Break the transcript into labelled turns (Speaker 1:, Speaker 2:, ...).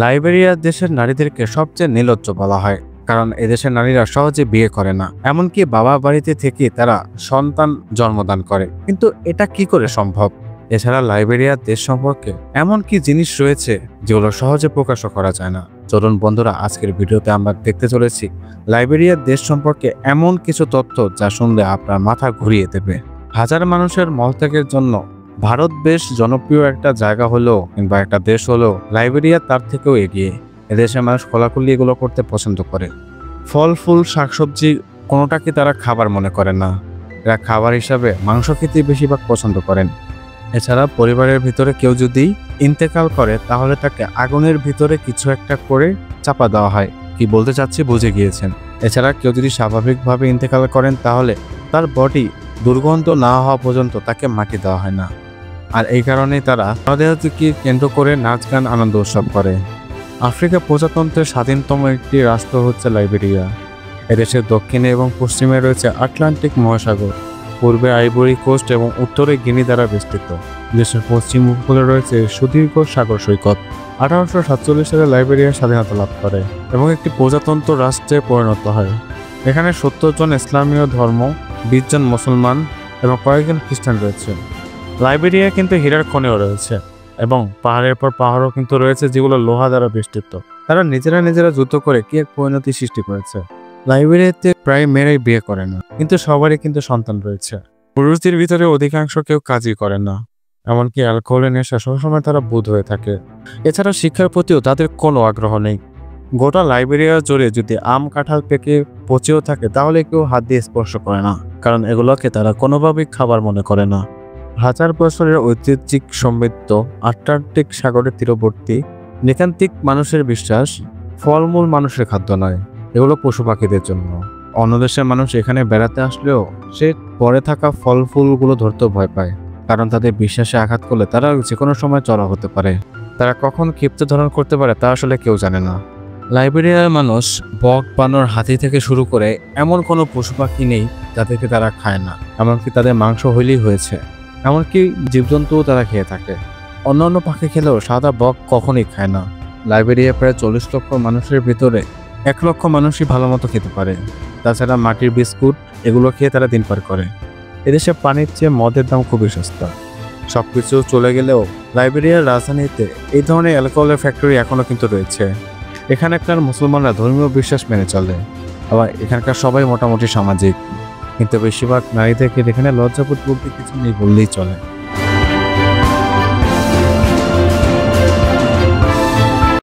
Speaker 1: Liberia দেশের নারীদেরকে সবচেয়ে নির্লজ্জ বলা হয়, কারণ এদেশের নারীরা সহজে বিয়ে করে না, এমনকি বাবা বাড়িতে থেকে তারা সন্তান জন্মদান করে। কিন্তু এটা কি করে সম্ভব? এছাড়া লাইবেরিয়ার দেশ সম্পর্কে এমন কি জিনিস রয়েছে যেগুলো সহজে প্রকাশও করা যায় না? চলুন বন্ধুরা, আজকের ভিডিওতে আমরা দেখতে চলেছি লাইবেরিয়ার দেশ সম্পর্কে এমন কিছু তথ্য যা শুনলে আপনার মাথা ঘুরিয়ে দেবে। হাজার মানুষের মলত্যাগের জন্য ভারত বেশ জনপ্রিয় একটা জায়গা হলেও কিংবা একটা দেশ হলেও লাইবেরিয়া তার থেকেও এগিয়ে। এদেশের মানুষ খোলাখুলি এগুলো করতে পছন্দ করে। ফল ফুল শাকসবজি কোনোটাকে তারা খাবার মনে করে না, এরা খাবার হিসাবে মাংস খেতে বেশিরভাগ পছন্দ করেন। এছাড়া পরিবারের ভিতরে কেউ যদি ইন্তেকাল করে তাহলে তাকে আগুনের ভিতরে কিছু একটা করে চাপা দেওয়া হয়। কি বলতে চাচ্ছি বুঝে গিয়েছেন। এছাড়া কেউ যদি স্বাভাবিকভাবে ইন্তেকাল করেন তাহলে তার বডি দুর্গন্ধ না হওয়া পর্যন্ত তাকে মাটি দেওয়া হয় না। আর এই কারণেই তারা মরদেহকে কেন্দ্র করে নাচ গান আনন্দ উৎসব করে। আফ্রিকা প্রজাতন্ত্রের স্বাধীনতম একটি রাষ্ট্র হচ্ছে লাইবেরিয়া। এদেশের দক্ষিণে এবং পশ্চিমে রয়েছে আটলান্টিক মহাসাগর, পূর্বে আইভরি কোস্ট এবং উত্তরে গিনি দ্বারা বেষ্টিত। দেশের পশ্চিম উপকূলে রয়েছে সুদীর্ঘ সাগর সৈকত। 1847 সালে লাইবেরিয়া স্বাধীনতা লাভ করে এবং একটি প্রজাতন্ত্র রাষ্ট্রে পরিণত হয়। এখানে 70 জন ইসলামীয় ধর্ম, 20 জন মুসলমান এবং কয়েকজন খ্রিস্টান রয়েছে। লাইবেরিয়া কিন্তু হীরার খনিও রয়েছে এবং পাহাড়ের পর পাহাড়ও কিন্তু রয়েছে যেগুলো লোহা দ্বারা বেষ্টিত। তারা নিজেরা যুদ্ধ করে কি এক পরিণতি সৃষ্টি করেছে। লাইবেরিয়াতে প্রায় মেয়েরাই বিয়ে করে না, কিন্তু সবারই কিন্তু সন্তান রয়েছে। পুরুষদের ভিতরে অধিকাংশ কেউ কাজই করে না, এমনকি অ্যালকোহলের নেশা সবসময় তারা বুঁদ হয়ে থাকে। এছাড়া শিক্ষার প্রতিও তাদের কোনো আগ্রহ নেই। গোটা লাইবেরিয়া জুড়ে যদি আম কাঁঠাল পেকে পচেও থাকে তাহলে কেউ হাত দিয়ে স্পর্শ করে না, কারণ এগুলোকে তারা কোনোভাবেই খাবার মনে করে না। হাজার বছরের ঐতিহ্যিক সমৃদ্ধ আটলান্টিক সাগরের তীরবর্তী নিতান্তিক মানুষের বিশ্বাস ফলমূল মানুষের খাদ্য নয়, এগুলো পশু পাখিদের জন্য। অন্য দেশের মানুষ এখানে বেড়াতে আসলেও সে পরে থাকা ফল ফুলগুলো ধরতেও ভয় পায়, কারণ তাদের বিশ্বাসে আঘাত করলে তারা যে কোনো সময় চড়া হতে পারে। তারা কখন ক্ষিপ্ত ধারণ করতে পারে তা আসলে কেউ জানে না। লাইবেরিয়ার মানুষ বক, বানর, হাতি থেকে শুরু করে এমন কোনো পশু পাখি নেই যাদেরকে তারা খায় না, এমনকি তাদের মাংস হইলেই হয়েছে। এমনকি জীবজন্তুও তারা খেয়ে থাকে। অন্যান্য পাখি খেলেও সাদা বক কখনোই খায় না। লাইবেরিয়া প্রায় 40 লক্ষ মানুষের ভিতরে 1 লক্ষ মানুষই ভালো মতো খেতে পারে। তাছাড়া মাটির বিস্কুট এগুলো খেয়ে তারা দিন পার করে। এদেশে পানির চেয়ে মদের দাম খুবই সস্তা। সবকিছু চলে গেলেও লাইবেরিয়ার রাজধানীতে এই ধরনের অ্যালকোহলের ফ্যাক্টরি এখনো কিন্তু রয়েছে। এখানকার মুসলমানরা ধর্মীয় বিশ্বাস মেনে চলে, আবার এখানকার সবাই মোটামুটি সামাজিক, কিন্তু বেশিরভাগ নারীদেরকে এখানে লজ্জাবোধ বলতে কিছু নেই বললেই চলে।